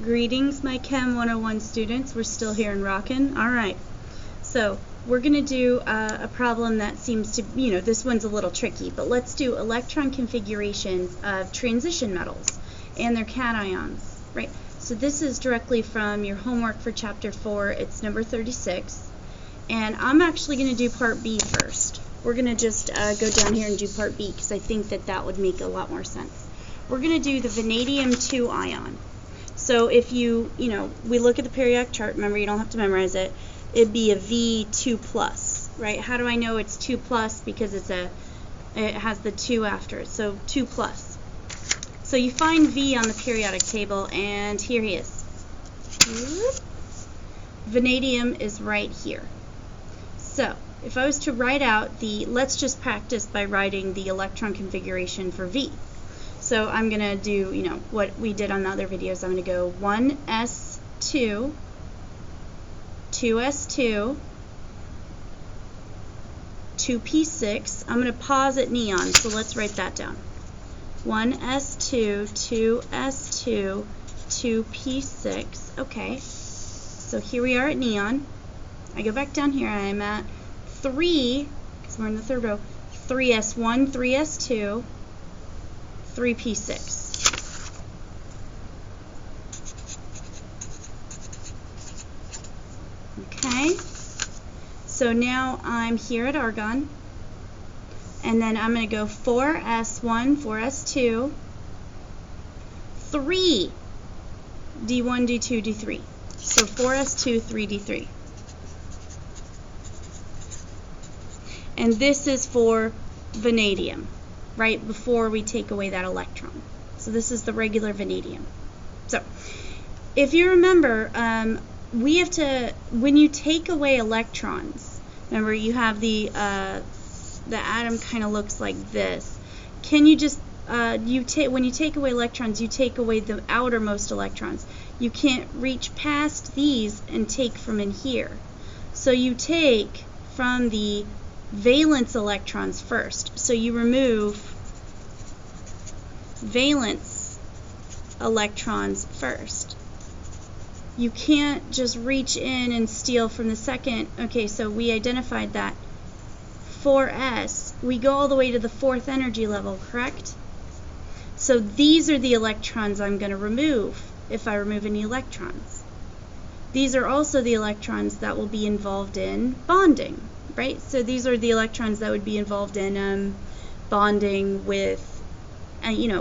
Greetings, my Chem 101 students. We're still here and rockin'. Alright, so we're going to do a problem that seems to, this one's a little tricky, but let's do electron configurations of transition metals and their cations, right? So this is directly from your homework for Chapter 4. It's number 36. And I'm actually going to do Part B first. We're going to just go down here and do Part B because I think that would make a lot more sense. We're going to do the vanadium 2 ion. So if we look at the periodic chart, remember you don't have to memorize it, it'd be a V2+, right? How do I know it's 2+? Because it has the 2 after it, so 2+. So you find V on the periodic table, and here he is. Vanadium is right here. So if I was to write out let's just practice by writing the electron configuration for V. So I'm going to do, what we did on the other videos. I'm going to go 1s2, 2s2, 2p6. I'm going to pause at neon, so let's write that down. 1s2, 2s2, 2p6. Okay, so here we are at neon. I go back down here, I'm at 3, because we're in the third row, 3s1, 3s2, 3p6. Okay, so now I'm here at argon, and then I'm going to go 4s1, 4s2, 3, d1, d2, d3. So 4s2, 3d3. And this is for vanadium, right before we take away that electron. So this is the regular vanadium. So if you remember, we have to, when you take away electrons, remember you have the atom kind of looks like this. Can you just when you take away electrons, you take away the outermost electrons. You can't reach past these and take from in here. So you take from the valence electrons first. So you remove valence electrons first. You can't just reach in and steal from the second. Okay, so we identified that 4s. We go all the way to the 4th energy level, correct? So these are the electrons I'm going to remove if I remove any electrons. These are also the electrons that will be involved in bonding, right? So these are the electrons that would be involved in bonding with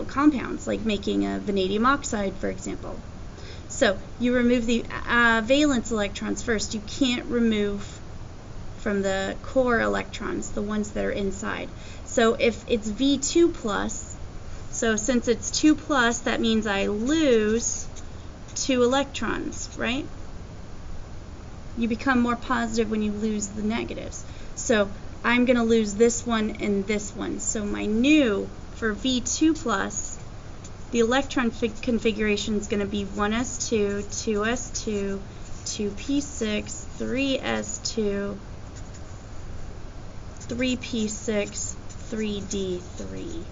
compounds, like making a vanadium oxide, for example. So you remove the valence electrons first. You can't remove from the core electrons, the ones that are inside. So if it's V2+, so since it's 2+, that means I lose 2 electrons, right? You become more positive when you lose the negatives. So I'm going to lose this one and this one. So my new for V2+, the electron configuration is going to be 1s2, 2s2, 2p6, 3s2, 3p6, 3d3.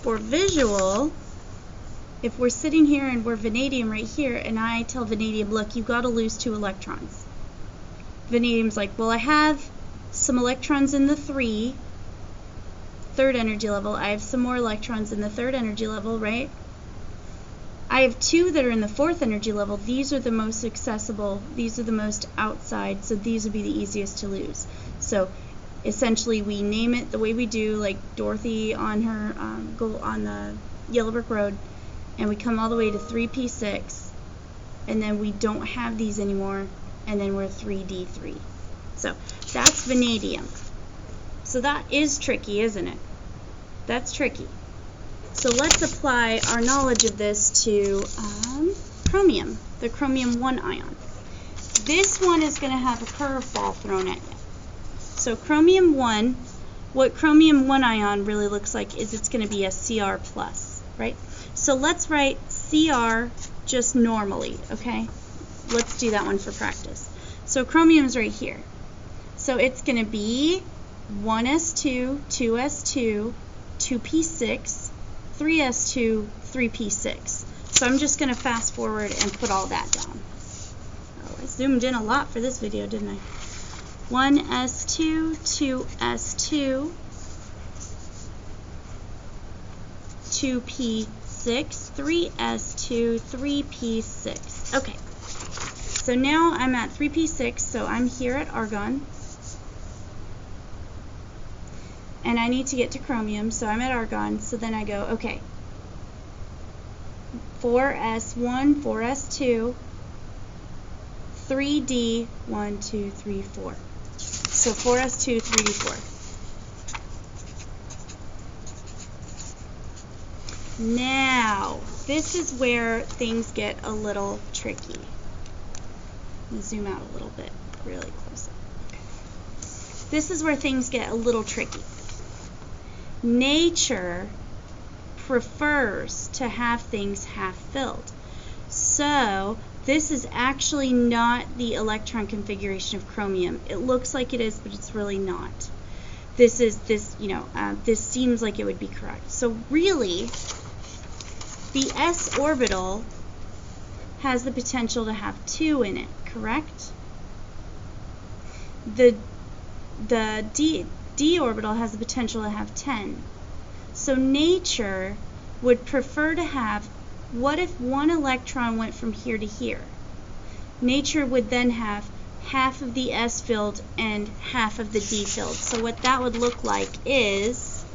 For visual, if we're sitting here and we're vanadium right here, and I tell vanadium, look, you've got to lose 2 electrons. Vanadium's like, well, I have some electrons in the 3rd energy level. I have some more electrons in the 3rd energy level, right? I have 2 that are in the 4th energy level. These are the most accessible. These are the most outside, so these would be the easiest to lose. So essentially, we name it the way we do, like Dorothy on her on the Yellow Brick Road, and we come all the way to 3p6, and then we don't have these anymore, and then we're 3d3. So that's vanadium. So that is tricky, isn't it? That's tricky. So let's apply our knowledge of this to chromium, the chromium 1 ion. This one is going to have a curveball thrown at you. So chromium 1, what chromium 1 ion really looks like is it's going to be a Cr+, right? So let's write Cr just normally, okay? Let's do that one for practice. So chromium's right here. So it's going to be 1s2, 2s2, 2p6, 3s2, 3p6. So I'm just going to fast forward and put all that down. Oh, I zoomed in a lot for this video, didn't I? 1s2, 2s2, 2p6, 3s2, 3p6. Okay, so now I'm at 3p6, so I'm here at argon. And I need to get to chromium, so I'm at argon, so then I go, okay, 4s1, 4s2, 3d, 1, 2, 3, 4. So 4s2, 3d4. Now, this is where things get a little tricky. Let me zoom out a little bit, really close up. Okay. This is where things get a little tricky. Nature prefers to have things half filled. So this is actually not the electron configuration of chromium. It looks like it is, but it's really not. This seems like it would be correct. So really, the s orbital has the potential to have 2 in it, correct? The d orbital has the potential to have 10. So nature would prefer to have, what if one electron went from here to here? Nature would then have half of the s filled and half of the d filled. So what that would look like is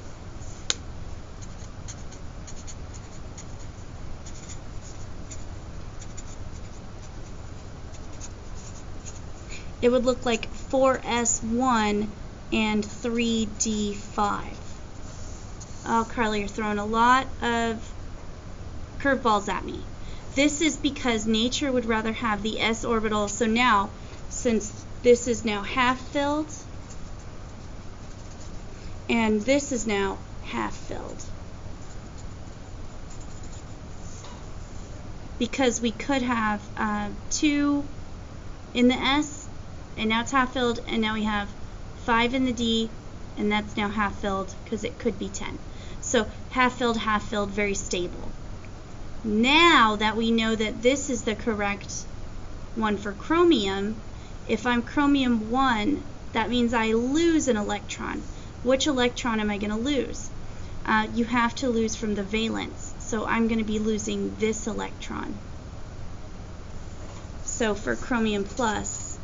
it would look like 4s1 and 3d5. Oh, Carly, you're throwing a lot of curveballs at me. This is because nature would rather have the s orbital. So now, since this is now half filled, and this is now half filled, because we could have 2 in the s, and now it's half filled, and now we have 5 in the d, and that's now half filled because it could be 10. So half filled, very stable. Now that we know that this is the correct one for chromium, if I'm chromium 1, that means I lose an electron. Which electron am I going to lose? You have to lose from the valence. So I'm going to be losing this electron. So for chromium plus,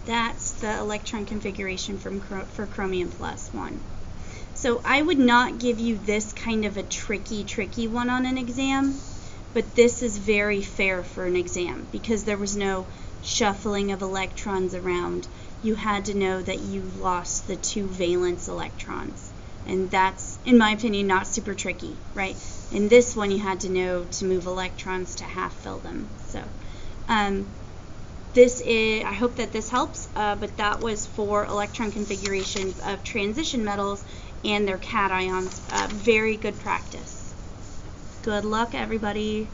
that's the electron configuration for chromium plus 1. So I would not give you this kind of a tricky one on an exam, but this is very fair for an exam because there was no shuffling of electrons around. You had to know that you lost the 2 valence electrons. And that's, in my opinion, not super tricky, right? In this one, you had to know to move electrons to half fill them. So, I hope that this helps, but that was for electron configurations of transition metals and their cations. Very good practice. Good luck, everybody.